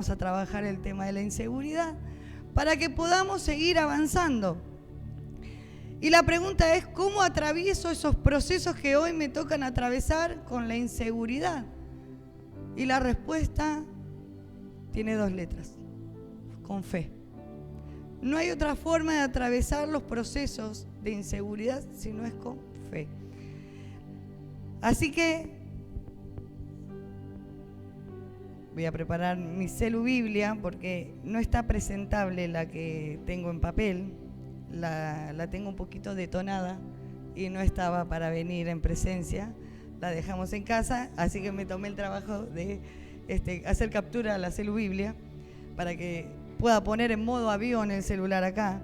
a trabajar el tema de la inseguridad para que podamos seguir avanzando. Y la pregunta es, ¿cómo atravieso esos procesos que hoy me tocan atravesar con la inseguridad? Y la respuesta tiene 2 letras, con fe. No hay otra forma de atravesar los procesos de inseguridad si no es con fe. Así que voy a preparar mi celu Biblia porque no está presentable la que tengo en papel. La tengo un poquito detonada y no estaba para venir en presencia. La dejamos en casa, así que me tomé el trabajo de hacer captura a la celu Biblia para que pueda poner en modo avión el celular acá.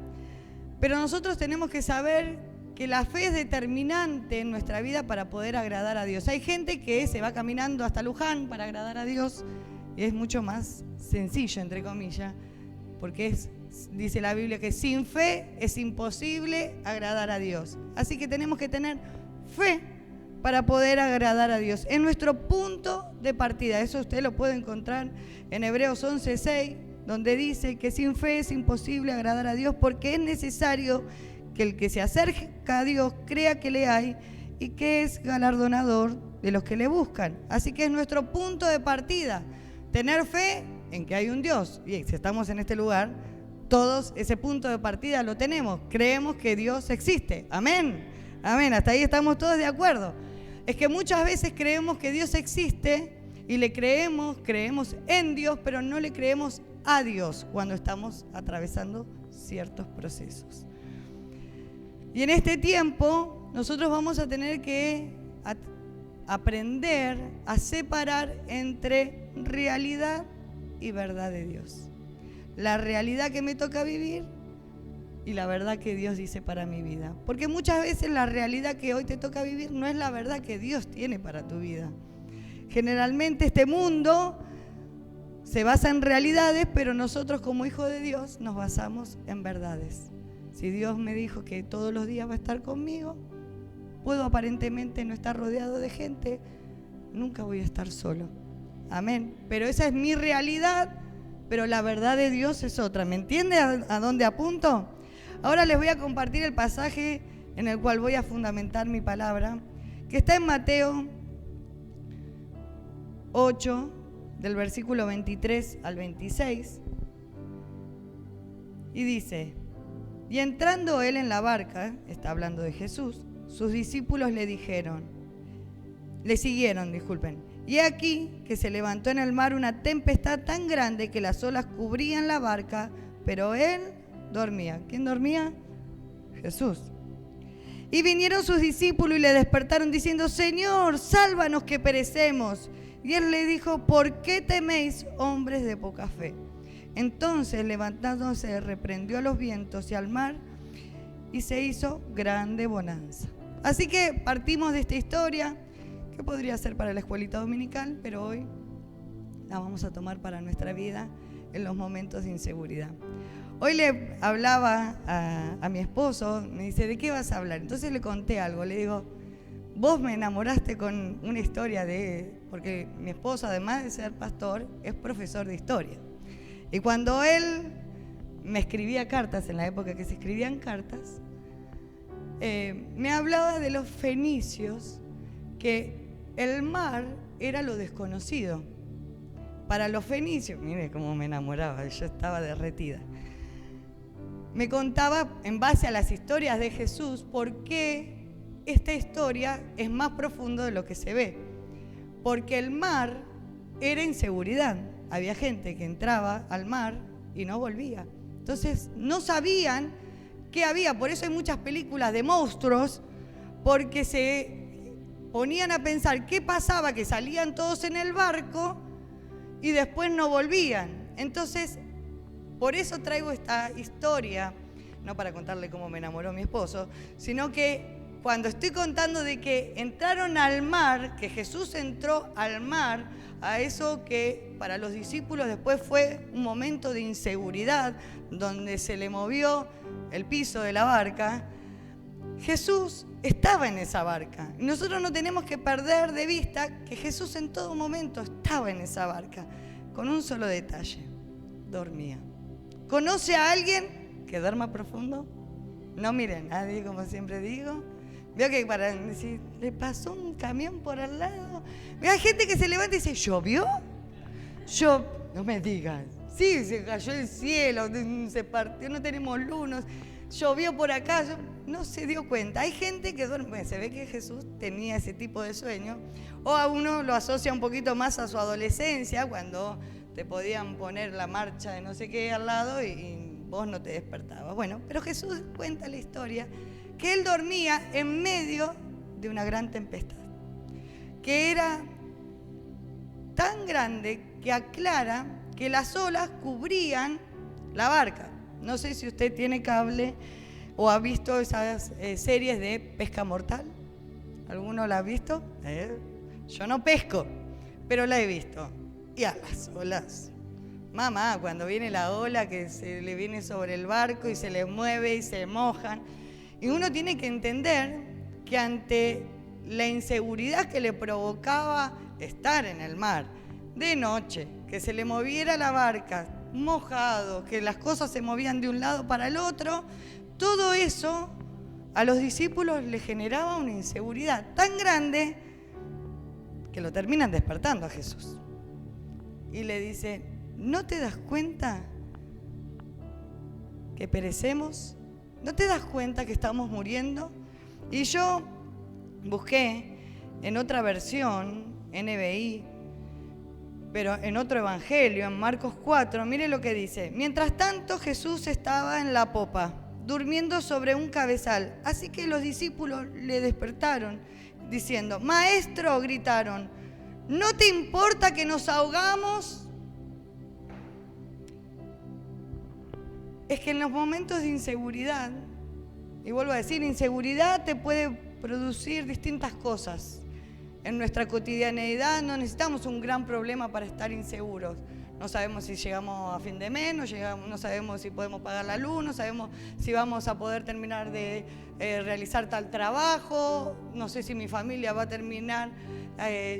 Pero nosotros tenemos que saber que la fe es determinante en nuestra vida para poder agradar a Dios. Hay gente que se va caminando hasta Luján para agradar a Dios y es mucho más sencillo, entre comillas, porque dice la Biblia que sin fe es imposible agradar a Dios. Así que tenemos que tener fe para poder agradar a Dios. Es nuestro punto de partida. Eso usted lo puede encontrar en Hebreos 11:6, donde dice que sin fe es imposible agradar a Dios porque es necesario que el que se acerca a Dios crea que le hay y que es galardonador de los que le buscan. Así que es nuestro punto de partida, tener fe en que hay un Dios. Y si estamos en este lugar, todos ese punto de partida lo tenemos. Creemos que Dios existe. Amén. Amén. Hasta ahí estamos todos de acuerdo. Es que muchas veces creemos que Dios existe y le creemos en Dios, pero no le creemos a Dios cuando estamos atravesando ciertos procesos. Y en este tiempo nosotros vamos a tener que aprender a separar entre realidad y verdad de Dios. La realidad que me toca vivir y la verdad que Dios dice para mi vida. Porque muchas veces la realidad que hoy te toca vivir no es la verdad que Dios tiene para tu vida. Generalmente este mundo se basa en realidades, pero nosotros como hijos de Dios nos basamos en verdades. Si Dios me dijo que todos los días va a estar conmigo, puedo aparentemente no estar rodeado de gente, nunca voy a estar solo. Amén. Pero esa es mi realidad, pero la verdad de Dios es otra. ¿Me entiende a dónde apunto? Ahora les voy a compartir el pasaje en el cual voy a fundamentar mi palabra, que está en Mateo 8, del versículo 23 al 26, y dice: y entrando él en la barca, está hablando de Jesús, sus discípulos le siguieron, y aquí que se levantó en el mar una tempestad tan grande que las olas cubrían la barca, pero él dormía. ¿Quién dormía? Jesús. Y vinieron sus discípulos y le despertaron diciendo: Señor, sálvanos que perecemos. Y él le dijo: ¿por qué teméis, hombres de poca fe? Entonces, levantándose, reprendió a los vientos y al mar, y se hizo grande bonanza. Así que partimos de esta historia, que podría ser para la escuelita dominical, pero hoy la vamos a tomar para nuestra vida en los momentos de inseguridad. Hoy le hablaba a mi esposo, me dice: ¿de qué vas a hablar? Entonces le conté algo, le digo: vos me enamoraste con una historia porque mi esposo, además de ser pastor, es profesor de historia. Y cuando él me escribía cartas, en la época que se escribían cartas, me hablaba de los fenicios, que el mar era lo desconocido. Para los fenicios, mire cómo me enamoraba, yo estaba derretida. Me contaba, en base a las historias de Jesús, por qué esta historia es más profundo de lo que se ve. Porque el mar era inseguridad. Había gente que entraba al mar y no volvía. Entonces no sabían qué había. Por eso hay muchas películas de monstruos, porque se ponían a pensar qué pasaba, que salían todos en el barco y después no volvían. Entonces, por eso traigo esta historia, no para contarle cómo me enamoró mi esposo, sino que cuando estoy contando de que entraron al mar, que Jesús entró al mar, a eso que para los discípulos después fue un momento de inseguridad, donde se le movió el piso de la barca, Jesús estaba en esa barca. Y nosotros no tenemos que perder de vista que Jesús en todo momento estaba en esa barca. con un solo detalle: dormía. ¿Conoce a alguien que duerma profundo? No mire a nadie, como siempre digo. Veo que para decir, le pasó un camión por al lado. Hay gente que se levanta y dice, ¿llovió? No me digas. Sí, se cayó el cielo, se partió, no tenemos luz, llovió por acá. No se dio cuenta. Hay gente que duerme. Se ve que Jesús tenía ese tipo de sueño. O a uno lo asocia un poquito más a su adolescencia, cuando te podían poner la marcha de no sé qué al lado y vos no te despertabas. Bueno, pero Jesús cuenta la historia que él dormía en medio de una gran tempestad, que era tan grande que aclara que las olas cubrían la barca. No sé si usted tiene cable o ha visto esas series de pesca mortal. ¿Alguno la ha visto? Yo no pesco, pero la he visto. Y a las olas. Mamá, cuando viene la ola que se le viene sobre el barco y se le mueve y se mojan. Y uno tiene que entender que ante la inseguridad que le provocaba estar en el mar de noche, que se le moviera la barca mojado, que las cosas se movían de un lado para el otro, todo eso a los discípulos les generaba una inseguridad tan grande que lo terminan despertando a Jesús. Y le dice, ¿no te das cuenta que perecemos? ¿No te das cuenta que estamos muriendo? Y yo busqué en otra versión, NBI, pero en otro evangelio, en Marcos 4, mire lo que dice. Mientras tanto, Jesús estaba en la popa, durmiendo sobre un cabezal. Así que los discípulos le despertaron, diciendo, Maestro, gritaron, ¿no te importa que nos ahogamos? Es que en los momentos de inseguridad, y vuelvo a decir, inseguridad te puede producir distintas cosas. En nuestra cotidianeidad no necesitamos un gran problema para estar inseguros. No sabemos si llegamos a fin de mes, no sabemos si podemos pagar la luz, no sabemos si vamos a poder terminar de realizar tal trabajo, no sé si mi familia va a terminar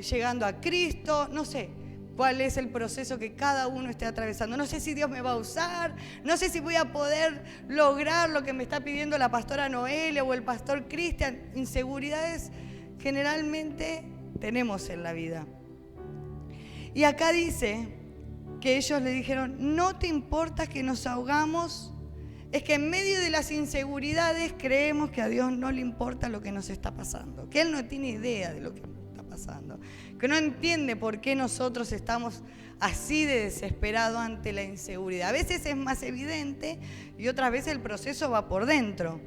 llegando a Cristo, no sé cuál es el proceso que cada uno esté atravesando. No sé si Dios me va a usar, no sé si voy a poder lograr lo que me está pidiendo la pastora Noelia o el pastor Cristian. Inseguridades generalmente tenemos en la vida. Y acá dice que ellos le dijeron, ¿no te importa que nos ahogamos? Es que en medio de las inseguridades creemos que a Dios no le importa lo que nos está pasando, que Él no tiene idea de lo que está pasando, que no entiende por qué nosotros estamos así de desesperados ante la inseguridad. A veces es más evidente y otras veces el proceso va por dentro.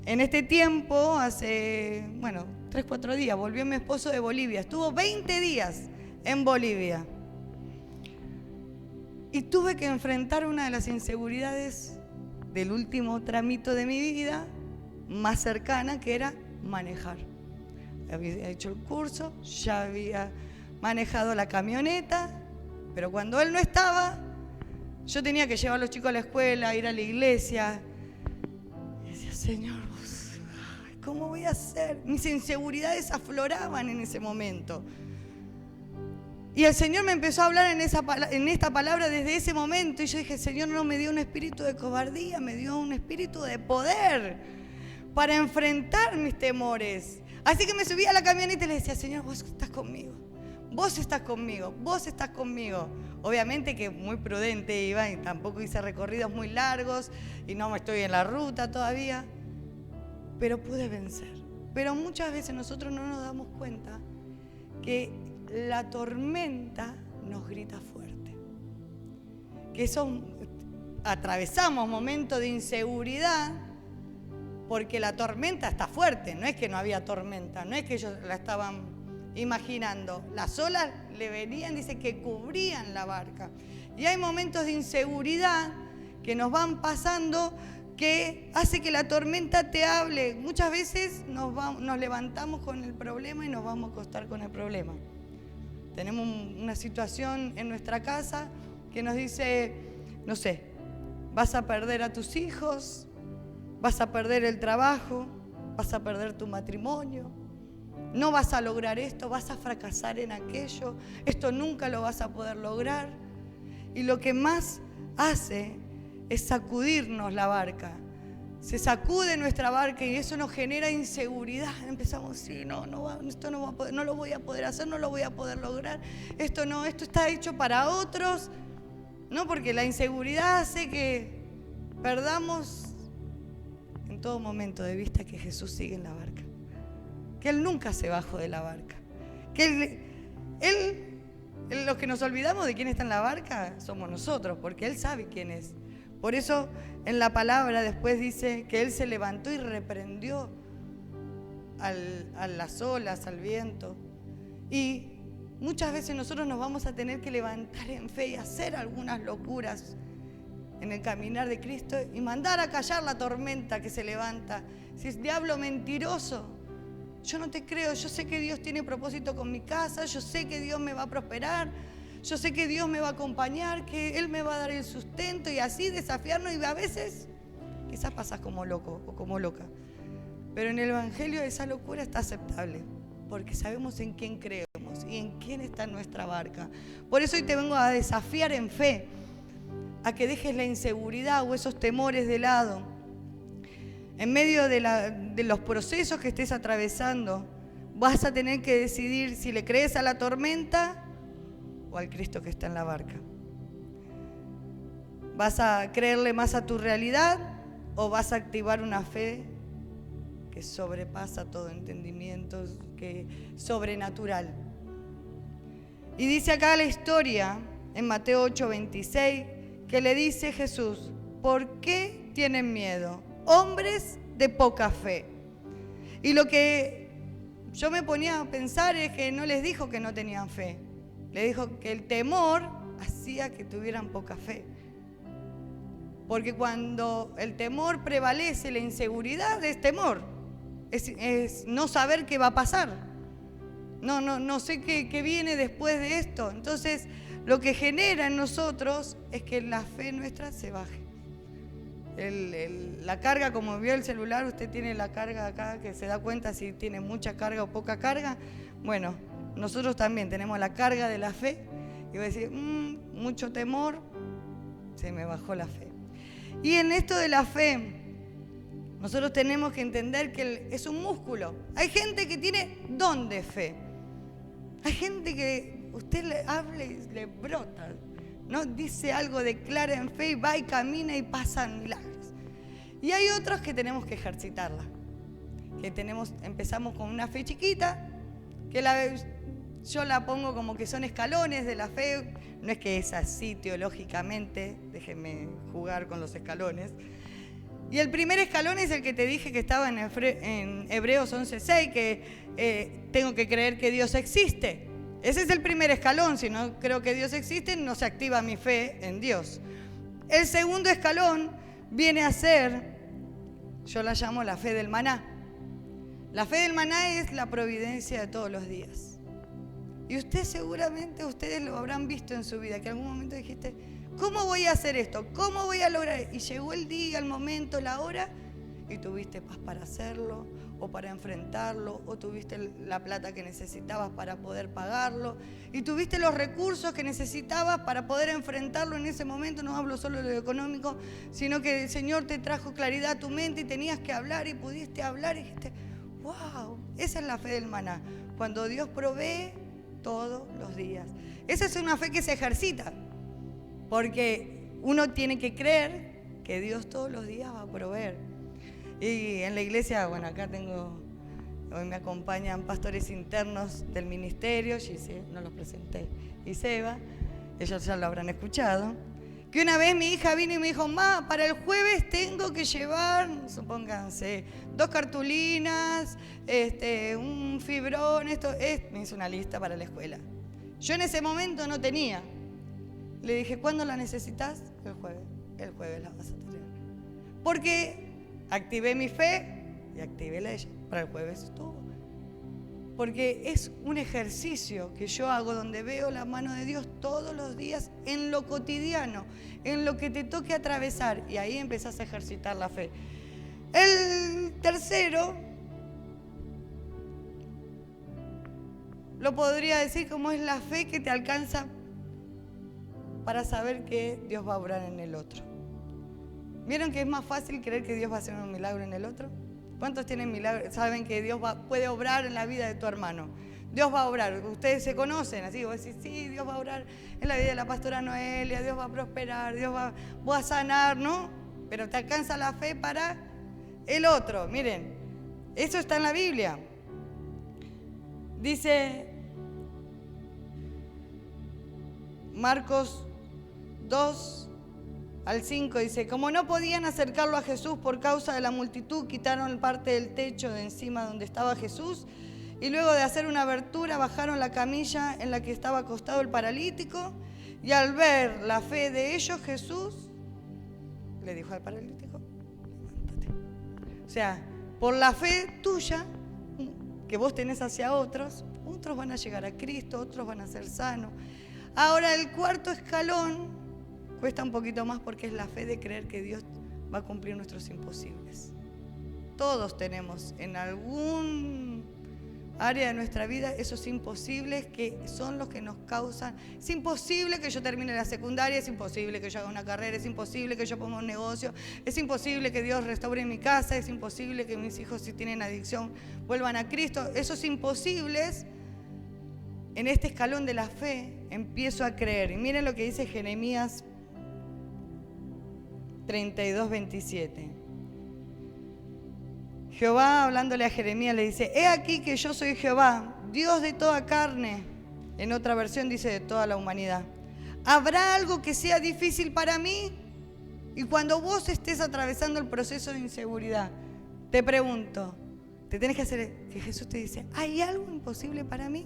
En este tiempo, hace, 3-4 días, volvió mi esposo de Bolivia. Estuvo 20 días en Bolivia. Y tuve que enfrentar una de las inseguridades del último tramito de mi vida, más cercana, que era manejar. Había hecho el curso, ya había manejado la camioneta, pero cuando él no estaba, yo tenía que llevar a los chicos a la escuela, ir a la iglesia. Y decía, Señor, ¿cómo voy a hacer? Mis inseguridades afloraban en ese momento. Y el Señor me empezó a hablar en esta palabra desde ese momento. Y yo dije, Señor, no me dio un espíritu de cobardía, me dio un espíritu de poder para enfrentar mis temores. Así que me subí a la camioneta y le decía, Señor, vos estás conmigo. Vos estás conmigo, vos estás conmigo. Obviamente que muy prudente iba y tampoco hice recorridos muy largos y no estoy en la ruta todavía. Pero pude vencer. Pero muchas veces nosotros no nos damos cuenta que la tormenta nos grita fuerte. Que atravesamos momentos de inseguridad porque la tormenta está fuerte. No es que no había tormenta, no es que ellos la estaban imaginando. Las olas le venían, dice que cubrían la barca. Y hay momentos de inseguridad que nos van pasando que hace que la tormenta te hable. Muchas veces nos levantamos con el problema y nos vamos a acostar con el problema. Tenemos una situación en nuestra casa que nos dice, no sé, vas a perder a tus hijos, vas a perder el trabajo, vas a perder tu matrimonio, no vas a lograr esto, vas a fracasar en aquello, esto nunca lo vas a poder lograr. y lo que más hace es sacudirnos la barca. Se sacude nuestra barca y eso nos genera inseguridad. Empezamos, sí, esto no lo voy a poder hacer, no lo voy a poder lograr. Esto está hecho para otros. No, porque la inseguridad hace que perdamos en todo momento de vista que Jesús sigue en la barca. Que Él nunca se bajó de la barca. Que los que nos olvidamos de quién está en la barca somos nosotros, porque Él sabe quién es. Por eso en la palabra después dice que Él se levantó y reprendió a las olas, al viento. Y muchas veces nosotros nos vamos a tener que levantar en fe y hacer algunas locuras en el caminar de Cristo y mandar a callar la tormenta que se levanta. Si es diablo mentiroso, yo no te creo, yo sé que Dios tiene propósito con mi casa, yo sé que Dios me va a prosperar, yo sé que Dios me va a acompañar, que Él me va a dar el sustento y así desafiarnos y a veces quizás pasas como loco o como loca. Pero en el Evangelio esa locura está aceptable porque sabemos en quién creemos y en quién está nuestra barca. Por eso hoy te vengo a desafiar en fe, a que dejes la inseguridad o esos temores de lado. En medio de los procesos que estés atravesando, vas a tener que decidir si le crees a la tormenta o al Cristo que está en la barca. ¿Vas a creerle más a tu realidad o vas a activar una fe que sobrepasa todo entendimiento, que sobrenatural? Y dice acá la historia, en Mateo 8:26, que le dice Jesús: ¿por qué tienen miedo, hombres de poca fe? Y lo que yo me ponía a pensar es que no les dijo que no tenían fe. Le dijo que el temor hacía que tuvieran poca fe. Porque cuando el temor prevalece, la inseguridad es temor. Es no saber qué va a pasar. No sé qué viene después de esto. Entonces, lo que genera en nosotros es que la fe nuestra se baje. La carga, como vio el celular, usted tiene la carga acá, que se da cuenta si tiene mucha carga o poca carga. Bueno, nosotros también tenemos la carga de la fe y voy a decir, mucho temor, se me bajó la fe. Y en esto de la fe, nosotros tenemos que entender que es un músculo. Hay gente que tiene don de fe. Hay gente que usted le habla y le brota, ¿no? Dice algo, declara en fe y va y camina y pasan milagros. Y hay otros que tenemos que ejercitarla. Empezamos con una fe chiquita, que yo la pongo como que son escalones de la fe. No es que es así teológicamente, déjenme jugar con los escalones. Y el primer escalón es el que te dije que estaba en Hebreos 11:6, que tengo que creer que Dios existe. Ese es el primer escalón. Si no creo que Dios existe, no se activa mi fe en Dios. El segundo escalón viene a ser, yo la llamo la fe del maná. La fe del maná es la providencia de todos los días. Y ustedes lo habrán visto en su vida, que en algún momento dijiste, ¿cómo voy a hacer esto? ¿Cómo voy a lograr? Y llegó el día, el momento, la hora, y tuviste paz para hacerlo, o para enfrentarlo, o tuviste la plata que necesitabas para poder pagarlo, y tuviste los recursos que necesitabas para poder enfrentarlo en ese momento. No hablo solo de lo económico, sino que el Señor te trajo claridad a tu mente y tenías que hablar y pudiste hablar y dijiste, wow, esa es la fe del maná, cuando Dios provee todos los días. Esa es una fe que se ejercita, porque uno tiene que creer que Dios todos los días va a proveer. Y en la iglesia, bueno, acá hoy me acompañan pastores internos del ministerio, Gise, no los presenté, y Seba, ellos ya lo habrán escuchado, que una vez mi hija vino y me dijo, ma, para el jueves tengo que llevar, supónganse, 2 cartulinas, un fibrón, me hizo una lista para la escuela. Yo en ese momento no tenía. Le dije, ¿cuándo la necesitas? El jueves la vas a tener. Porque activé mi fe y activé la de ella. Para el jueves estuvo. Porque es un ejercicio que yo hago donde veo la mano de Dios todos los días en lo cotidiano, en lo que te toque atravesar. Y ahí empezás a ejercitar la fe. El tercero, lo podría decir como es la fe que te alcanza para saber que Dios va a obrar en el otro. ¿Vieron que es más fácil creer que Dios va a hacer un milagro en el otro? ¿Cuántos tienen milagros? Saben que Dios puede obrar en la vida de tu hermano. Dios va a obrar. Ustedes se conocen, así vos decís, sí, Dios va a obrar en la vida de la pastora Noelia, Dios va a prosperar, Dios va a sanar, ¿no? Pero te alcanza la fe para el otro. Miren, eso está en la Biblia. Dice Marcos 2:5, dice, como no podían acercarlo a Jesús por causa de la multitud, quitaron parte del techo de encima donde estaba Jesús y luego de hacer una abertura bajaron la camilla en la que estaba acostado el paralítico y al ver la fe de ellos, Jesús le dijo al paralítico, levántate. O sea, por la fe tuya que vos tenés hacia otros van a llegar a Cristo, otros van a ser sanos. Ahora el cuarto escalón cuesta un poquito más porque es la fe de creer que Dios va a cumplir nuestros imposibles. Todos tenemos en algún área de nuestra vida esos imposibles que son los que nos causan. Es imposible que yo termine la secundaria, es imposible que yo haga una carrera, es imposible que yo ponga un negocio, es imposible que Dios restaure mi casa, es imposible que mis hijos, si tienen adicción, vuelvan a Cristo. Esos imposibles, en este escalón de la fe, empiezo a creer. Y miren lo que dice Jeremías 32:27. Jehová, hablándole a Jeremías, le dice, he aquí que yo soy Jehová, Dios de toda carne. En otra versión dice de toda la humanidad. ¿Habrá algo que sea difícil para mí? Y cuando vos estés atravesando el proceso de inseguridad, te pregunto, te tenés que hacer, que Jesús te dice, ¿hay algo imposible para mí?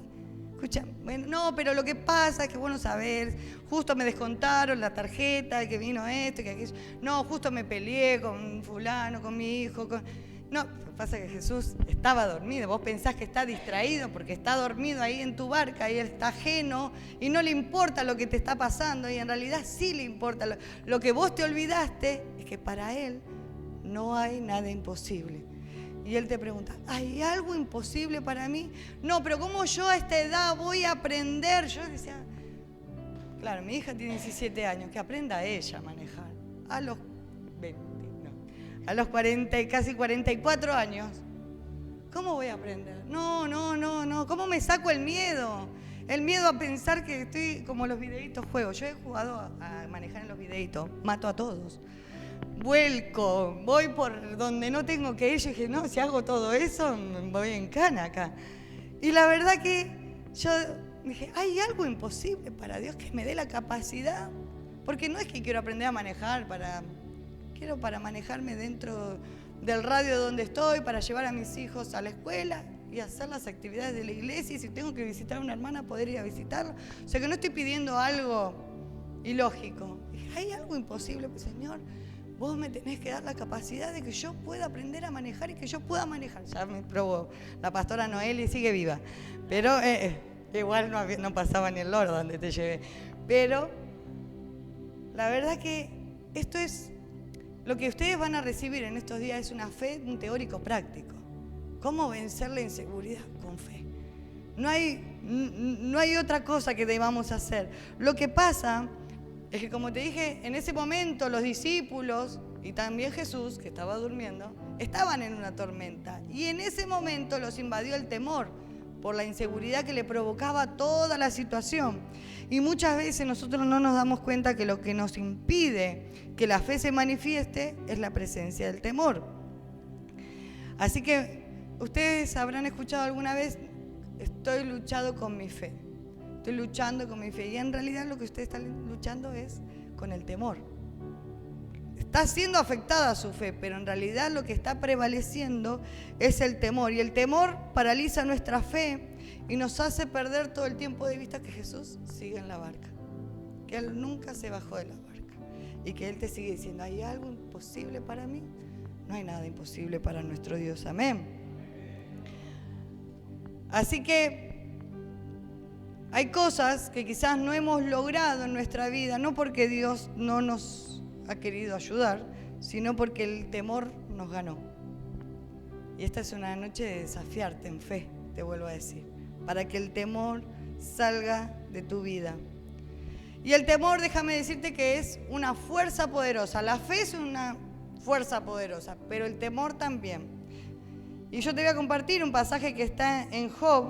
Escucha, bueno, no, pero lo que pasa es que vos no sabés, justo me descontaron la tarjeta, que vino esto, que aquello. No, justo me peleé con fulano, con mi hijo. No, pasa que Jesús estaba dormido. Vos pensás que está distraído porque está dormido ahí en tu barca y él está ajeno y no le importa lo que te está pasando y en realidad sí le importa. Lo que vos te olvidaste es que para él no hay nada imposible. Y él te pregunta, ¿hay algo imposible para mí? No, pero ¿cómo yo a esta edad voy a aprender? Yo decía, claro, mi hija tiene 17 años, que aprenda ella a manejar. A los 20, no, a los 40, casi 44 años, ¿cómo voy a aprender? No, ¿cómo me saco el miedo? El miedo a pensar que estoy como los videitos juego. Yo he jugado a manejar en los videitos, mato a todos. Vuelco, voy por donde no tengo que ir. Yo dije, no, si hago todo eso, voy en cana acá. Y la verdad que yo dije, ¿hay algo imposible para Dios que me dé la capacidad? Porque no es que quiero aprender a manejar, quiero para manejarme dentro del radio donde estoy, para llevar a mis hijos a la escuela y hacer las actividades de la iglesia. Y si tengo que visitar a una hermana, poder ir a visitarla. O sea que no estoy pidiendo algo ilógico. Dije, ¿hay algo imposible? Pues Señor, vos me tenés que dar la capacidad de que yo pueda aprender a manejar y que yo pueda manejar. Ya me probó la pastora Noelia y sigue viva. Pero igual no pasaba ni el loro donde te llevé. Pero la verdad que esto es, lo que ustedes van a recibir en estos días es una fe, un teórico práctico. ¿Cómo vencer la inseguridad? Con fe. No hay otra cosa que debamos hacer. Lo que pasa es que, como te dije, en ese momento los discípulos y también Jesús, que estaba durmiendo, estaban en una tormenta. Y en ese momento los invadió el temor por la inseguridad que le provocaba toda la situación. Y muchas veces nosotros no nos damos cuenta que lo que nos impide que la fe se manifieste es la presencia del temor. Así que ustedes habrán escuchado alguna vez, estoy luchando con mi fe. Estoy luchando con mi fe. Y en realidad lo que ustedes están luchando es con el temor. Está siendo afectada su fe, pero en realidad lo que está prevaleciendo es el temor. Y el temor paraliza nuestra fe y nos hace perder todo el tiempo de vista que Jesús sigue en la barca. Que Él nunca se bajó de la barca. Y que Él te sigue diciendo, ¿hay algo imposible para mí? No hay nada imposible para nuestro Dios. Amén. Así que hay cosas que quizás no hemos logrado en nuestra vida, no porque Dios no nos ha querido ayudar, sino porque el temor nos ganó. Y esta es una noche de desafiarte en fe, te vuelvo a decir, para que el temor salga de tu vida. Y el temor, déjame decirte que es una fuerza poderosa. La fe es una fuerza poderosa, pero el temor también. Y yo te voy a compartir un pasaje que está en Job,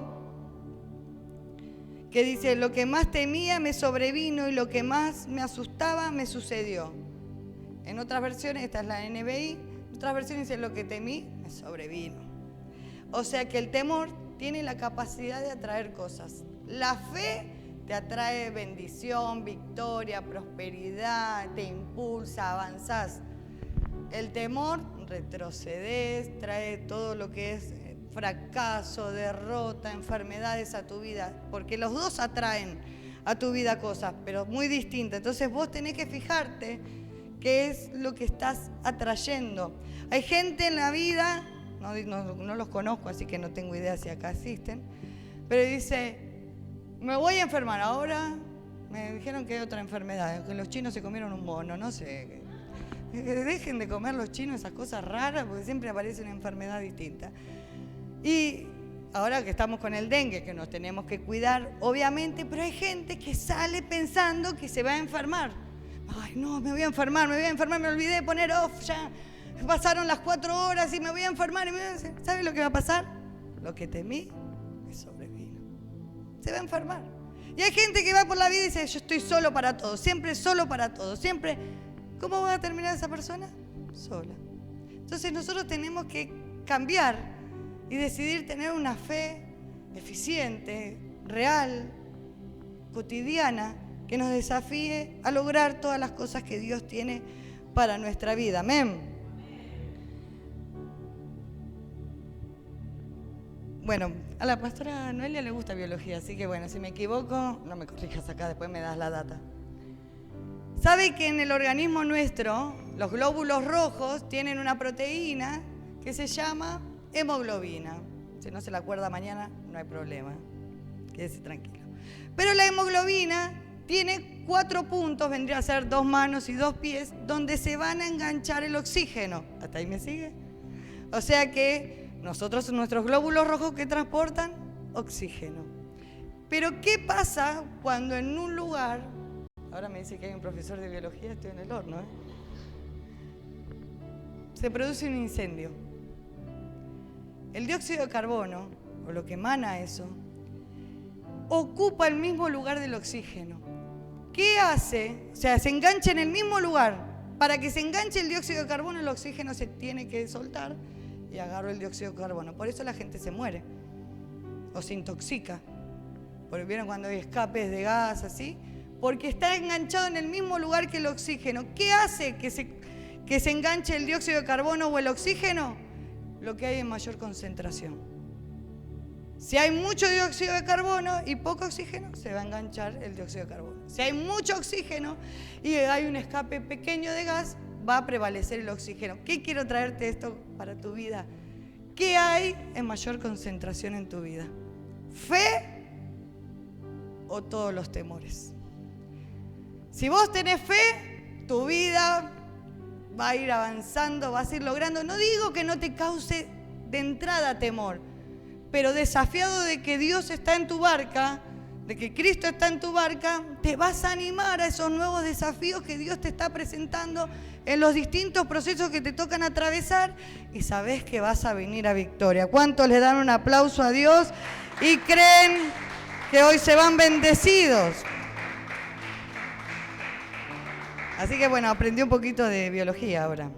que dice, lo que más temía me sobrevino y lo que más me asustaba me sucedió. En otras versiones, esta es la NBI, en otras versiones dice, lo que temí me sobrevino. O sea que el temor tiene la capacidad de atraer cosas. La fe te atrae bendición, victoria, prosperidad, te impulsa, avanzás. El temor, retrocedes, trae todo lo que es fracaso, derrota, enfermedades a tu vida, porque los dos atraen a tu vida cosas, pero muy distintas. Entonces vos tenés que fijarte qué es lo que estás atrayendo. Hay gente en la vida, no los conozco, así que no tengo idea si acá existen, pero dice, me voy a enfermar ahora, me dijeron que hay otra enfermedad, que los chinos se comieron un mono, no sé. Que dejen de comer los chinos esas cosas raras, porque siempre aparece una enfermedad distinta. Y ahora que estamos con el dengue, que nos tenemos que cuidar, obviamente, pero hay gente que sale pensando que se va a enfermar. Ay, no, me voy a enfermar, me olvidé de poner off, ya pasaron las 4 horas y me voy a enfermar. ¿Sabes lo que va a pasar? Lo que temí me sobrevino. Se va a enfermar. Y hay gente que va por la vida y dice, yo estoy solo para todo, siempre solo para todo, siempre. ¿Cómo va a terminar esa persona? Sola. Entonces nosotros tenemos que cambiar y decidir tener una fe eficiente, real, cotidiana, que nos desafíe a lograr todas las cosas que Dios tiene para nuestra vida. Amén. Bueno, a la pastora Noelia le gusta biología, así que bueno, si me equivoco, no me corrijas acá, después me das la data. ¿Sabe que en el organismo nuestro, los glóbulos rojos tienen una proteína que se llama hemoglobina? Si no se la acuerda mañana, no hay problema. Quédese tranquilo. Pero la hemoglobina tiene 4 puntos, vendría a ser 2 manos y 2 pies, donde se van a enganchar el oxígeno. ¿Hasta ahí me sigue? O sea que nosotros, nuestros glóbulos rojos que transportan oxígeno. Pero ¿qué pasa cuando en un lugar... Ahora me dice que hay un profesor de biología, estoy en el horno, se produce un incendio. El dióxido de carbono, o lo que emana eso, ocupa el mismo lugar del oxígeno. ¿Qué hace? O sea, se engancha en el mismo lugar. Para que se enganche el dióxido de carbono, el oxígeno se tiene que soltar y agarro el dióxido de carbono. Por eso la gente se muere o se intoxica. Porque vieron cuando hay escapes de gas, así, porque está enganchado en el mismo lugar que el oxígeno. ¿Qué hace que se enganche el dióxido de carbono o el oxígeno? Lo que hay en mayor concentración. Si hay mucho dióxido de carbono y poco oxígeno, se va a enganchar el dióxido de carbono. Si hay mucho oxígeno y hay un escape pequeño de gas, va a prevalecer el oxígeno. ¿Qué quiero traerte esto para tu vida? ¿Qué hay en mayor concentración en tu vida? ¿Fe o todos los temores? Si vos tenés fe, tu vida va a ir avanzando, vas a ir logrando. No digo que no te cause de entrada temor, pero desafiado de que Dios está en tu barca, de que Cristo está en tu barca, te vas a animar a esos nuevos desafíos que Dios te está presentando en los distintos procesos que te tocan atravesar y sabés que vas a venir a victoria. ¿Cuántos le dan un aplauso a Dios y creen que hoy se van bendecidos? Así que bueno, aprendí un poquito de biología ahora.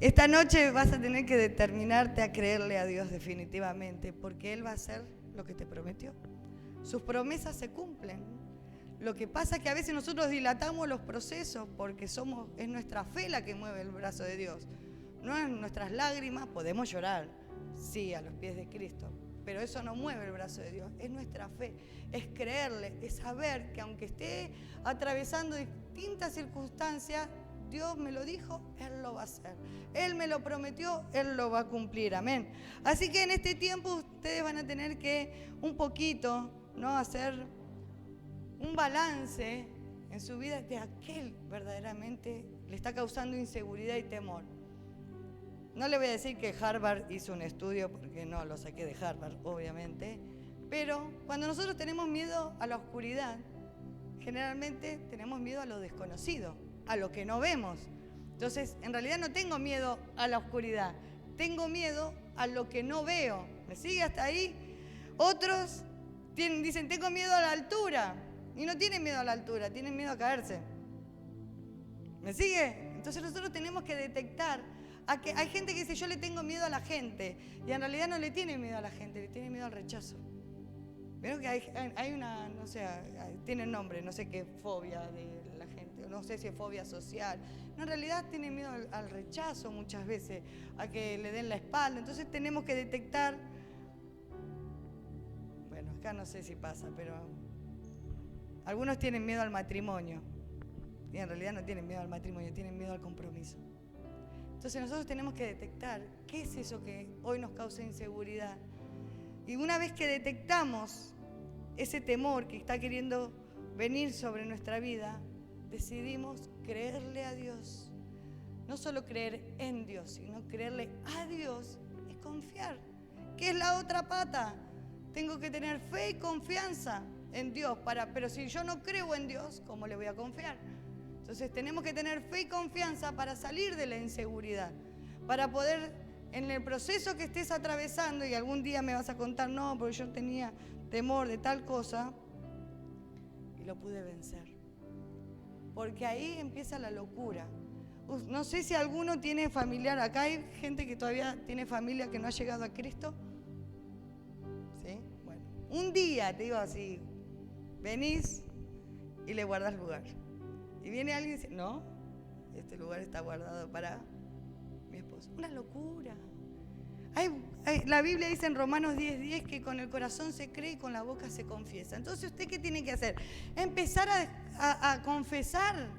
Esta noche vas a tener que determinarte a creerle a Dios definitivamente, porque Él va a hacer lo que te prometió. Sus promesas se cumplen. Lo que pasa es que a veces nosotros dilatamos los procesos porque es nuestra fe la que mueve el brazo de Dios. No es nuestras lágrimas, podemos llorar, sí, a los pies de Cristo, pero eso no mueve el brazo de Dios, es nuestra fe, es creerle, es saber que aunque esté atravesando distintas circunstancias, Dios me lo dijo, Él lo va a hacer. Él me lo prometió, Él lo va a cumplir, amén. Así que en este tiempo ustedes van a tener que un poquito, ¿no?, hacer un balance en su vida de aquel verdaderamente le está causando inseguridad y temor. No le voy a decir que Harvard hizo un estudio, porque no lo saqué de Harvard, obviamente, pero cuando nosotros tenemos miedo a la oscuridad, generalmente tenemos miedo a lo desconocido, a lo que no vemos. Entonces, en realidad no tengo miedo a la oscuridad, tengo miedo a lo que no veo. ¿Me sigue hasta ahí? Otros dicen, tengo miedo a la altura. Y no tienen miedo a la altura, tienen miedo a caerse. ¿Me sigue? Entonces nosotros tenemos que detectar a que hay gente que dice, yo le tengo miedo a la gente. Y en realidad no le tiene miedo a la gente, le tiene miedo al rechazo. Vieron que hay una, no sé, tiene nombre, no sé qué fobia de la gente, no sé si es fobia social. No, en realidad tiene miedo al rechazo muchas veces, a que le den la espalda. Entonces tenemos que detectar, bueno, acá no sé si pasa, pero algunos tienen miedo al matrimonio. Y en realidad no tienen miedo al matrimonio, tienen miedo al compromiso. Entonces nosotros tenemos que detectar qué es eso que hoy nos causa inseguridad. Y una vez que detectamos ese temor que está queriendo venir sobre nuestra vida, decidimos creerle a Dios. No solo creer en Dios, sino creerle a Dios es confiar. ¿Qué es la otra pata? Tengo que tener fe y confianza en Dios. Pero si yo no creo en Dios, ¿cómo le voy a confiar? Entonces tenemos que tener fe y confianza para salir de la inseguridad, para poder, en el proceso que estés atravesando, y algún día me vas a contar, no, porque yo tenía temor de tal cosa, y lo pude vencer. Porque ahí empieza la locura. No sé si alguno tiene familiar, acá hay gente que todavía tiene familia que no ha llegado a Cristo. ¿Sí? Bueno, un día, te digo así, venís y le guardás lugar. Y viene alguien y dice, no, este lugar está guardado para mi esposo. Una locura. La Biblia dice en Romanos 10:10 que con el corazón se cree y con la boca se confiesa. Entonces, ¿usted qué tiene que hacer? Empezar a confesar.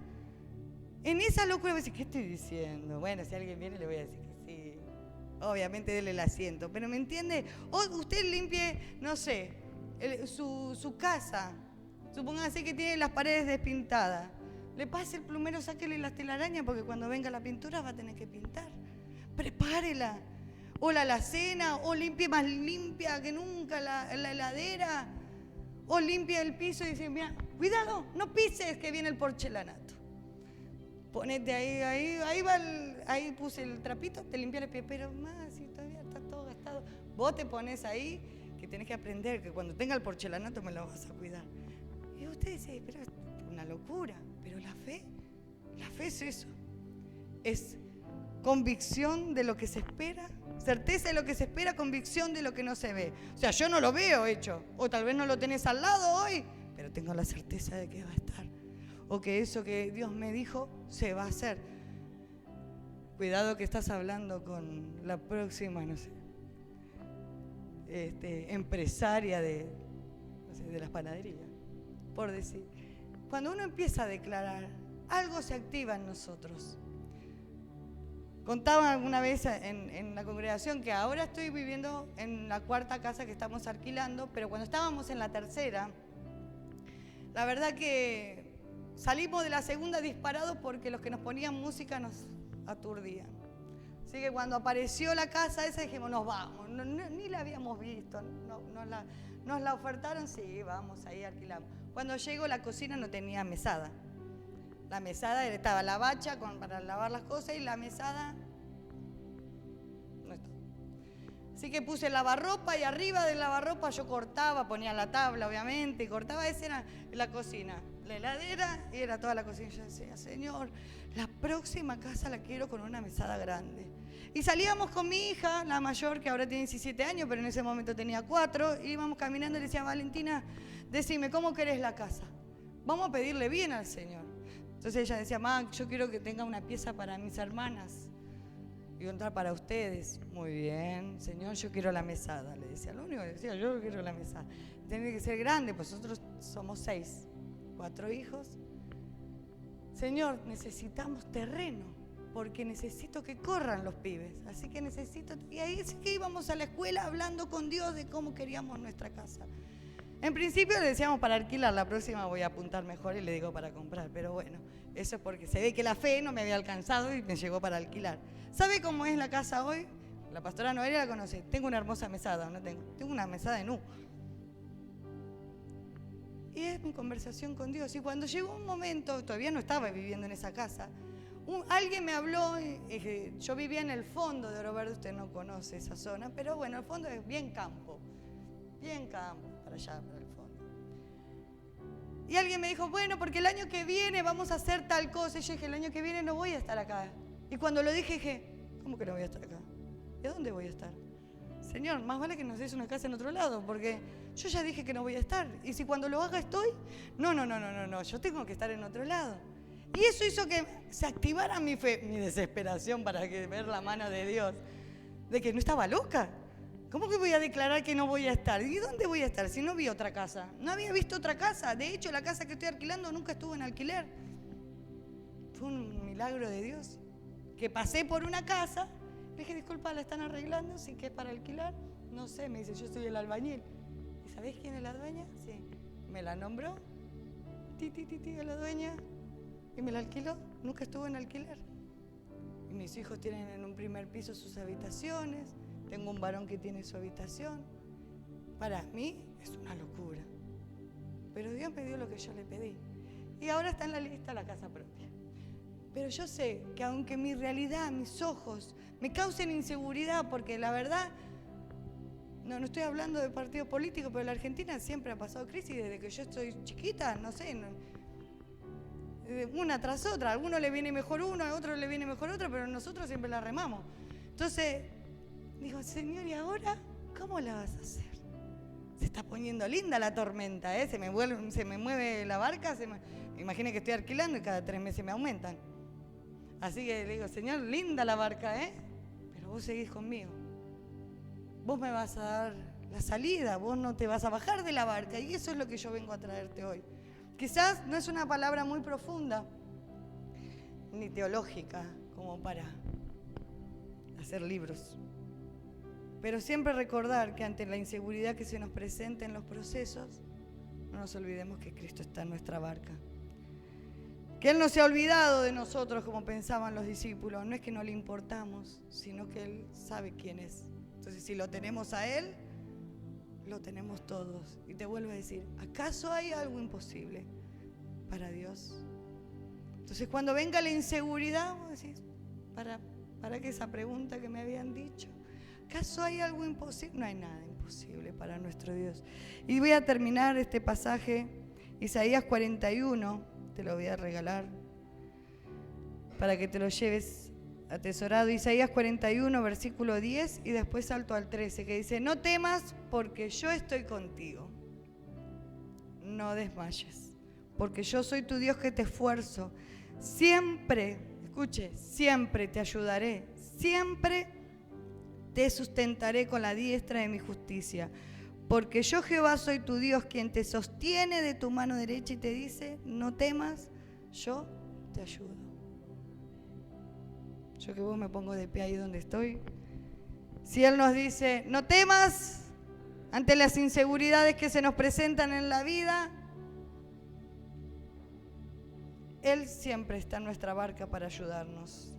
En esa locura voy a decir, ¿qué estoy diciendo? Bueno, si alguien viene le voy a decir que sí. Obviamente déle el asiento, pero ¿me entiende? O usted limpie, no sé, su casa. Supóngase que tiene las paredes despintadas. Le pase el plumero, sáquele las telarañas porque cuando venga la pintura va a tener que pintar. Prepárela. O la alacena, o limpie más limpia que nunca la heladera. O limpia el piso y dice, mira, cuidado, no pises que viene el porcelanato. Ponete ahí puse el trapito, te limpié el pie, pero más, si todavía está todo gastado. Vos te pones ahí, que tenés que aprender que cuando tenga el porcelanato me lo vas a cuidar. Y usted dice, pero es una locura. Pero la fe es eso. Es convicción de lo que se espera, certeza de lo que se espera, convicción de lo que no se ve. O sea, yo no lo veo hecho, o tal vez no lo tenés al lado hoy, pero tengo la certeza de que va a estar. O que eso que Dios me dijo se va a hacer. Cuidado que estás hablando con la próxima, no sé, empresaria de las panaderías, por decir. Cuando uno empieza a declarar, algo se activa en nosotros. Contaba alguna vez en la congregación que ahora estoy viviendo en la 4ª casa que estamos alquilando, pero cuando estábamos en la 3ª, la verdad que salimos de la 2ª disparados porque los que nos ponían música nos aturdían. Así que cuando apareció la casa esa dijimos, nos vamos, ni la habíamos visto, nos la ofertaron, sí, vamos, ahí alquilamos. Cuando llegó la cocina no tenía mesada. La mesada estaba la bacha para lavar las cosas y la mesada no estaba. Así que puse el lavarropa y arriba del lavarropa yo cortaba, ponía la tabla obviamente, y cortaba, esa era la cocina. La heladera y era toda la cocina. Yo decía, Señor, la próxima casa la quiero con una mesada grande. Y salíamos con mi hija, la mayor, que ahora tiene 17 años, pero en ese momento tenía 4, y íbamos caminando y le decía, Valentina, decime, ¿cómo querés la casa? Vamos a pedirle bien al Señor. Entonces ella decía, mamá, yo quiero que tenga una pieza para mis hermanas y otra para ustedes. Muy bien, Señor, yo quiero la mesada, le decía. Lo único que decía, yo quiero la mesada. Tiene que ser grande, pues nosotros somos 6, 4 hijos. Señor, necesitamos terreno, porque necesito que corran los pibes. Así que necesito... Y ahí sí que íbamos a la escuela hablando con Dios de cómo queríamos nuestra casa. En principio le decíamos para alquilar, la próxima voy a apuntar mejor y le digo para comprar, pero bueno, eso es porque se ve que la fe no me había alcanzado y me llegó para alquilar. ¿Sabe cómo es la casa hoy? La pastora Noelia la conoce. Tengo una hermosa mesada, ¿no tengo? Tengo una mesada en U. Y es mi conversación con Dios. Y cuando llegó un momento, todavía no estaba viviendo en esa casa, alguien me habló, yo vivía en el fondo de Oro Verde, usted no conoce esa zona, pero bueno, el fondo es bien campo, para allá, para el fondo. Y alguien me dijo, bueno, porque el año que viene vamos a hacer tal cosa. Y yo dije, el año que viene no voy a estar acá. Y cuando lo dije, ¿cómo que no voy a estar acá? ¿Y a dónde voy a estar? Señor, más vale que nos des una casa en otro lado, porque yo ya dije que no voy a estar. Y si cuando lo haga estoy, no, yo tengo que estar en otro lado. Y eso hizo que se activara mi fe, mi desesperación para ver la mano de Dios, de que no estaba loca. ¿Cómo que voy a declarar que no voy a estar? ¿Y dónde voy a estar si no vi otra casa? No había visto otra casa. De hecho, la casa que estoy alquilando nunca estuvo en alquiler. Fue un milagro de Dios. Que pasé por una casa, le dije, disculpa, ¿la están arreglando? Sí, que es para alquilar. No sé, me dice, yo soy el albañil. ¿Y sabés quién es la dueña? Sí. Me la nombró. Es la dueña. Y me la alquiló. Nunca estuvo en alquiler. Y mis hijos tienen en un primer piso sus habitaciones. Tengo un varón que tiene su habitación. Para mí es una locura. Pero Dios me dio lo que yo le pedí. Y ahora está en la lista la casa propia. Pero yo sé que aunque mi realidad, mis ojos, me causen inseguridad, porque la verdad, no estoy hablando de partido político, pero la Argentina siempre ha pasado crisis desde que yo estoy chiquita, no sé, una tras otra. A alguno le viene mejor uno, a otro le viene mejor otro, pero nosotros siempre la remamos. Entonces, digo, Señor, ¿y ahora cómo la vas a hacer? Se está poniendo linda la tormenta, ¿eh? Se me mueve la barca, imagine que estoy alquilando y cada 3 meses me aumentan. Así que le digo, Señor, linda la barca, ¿eh? Pero vos seguís conmigo. Vos me vas a dar la salida, vos no te vas a bajar de la barca, y eso es lo que yo vengo a traerte hoy. Quizás no es una palabra muy profunda, ni teológica, como para hacer libros. Pero siempre recordar que ante la inseguridad que se nos presenta en los procesos, no nos olvidemos que Cristo está en nuestra barca. Que Él no se ha olvidado de nosotros como pensaban los discípulos. No es que no le importamos, sino que Él sabe quién es. Entonces, si lo tenemos a Él, lo tenemos todos. Y te vuelvo a decir, ¿acaso hay algo imposible para Dios? Entonces, cuando venga la inseguridad, vos decís, ¿para qué esa pregunta que me habían dicho? ¿Acaso hay algo imposible? No hay nada imposible para nuestro Dios. Y voy a terminar este pasaje, Isaías 41, te lo voy a regalar para que te lo lleves atesorado. Isaías 41, versículo 10, y después salto al 13, que dice, no temas porque yo estoy contigo. No desmayes, porque yo soy tu Dios que te esfuerzo. Siempre, escuche, siempre te ayudaré, siempre te sustentaré con la diestra de mi justicia. Porque yo, Jehová, soy tu Dios, quien te sostiene de tu mano derecha y te dice, no temas, yo te ayudo. Yo que vos me pongo de pie ahí donde estoy. Si Él nos dice, no temas ante las inseguridades que se nos presentan en la vida, Él siempre está en nuestra barca para ayudarnos.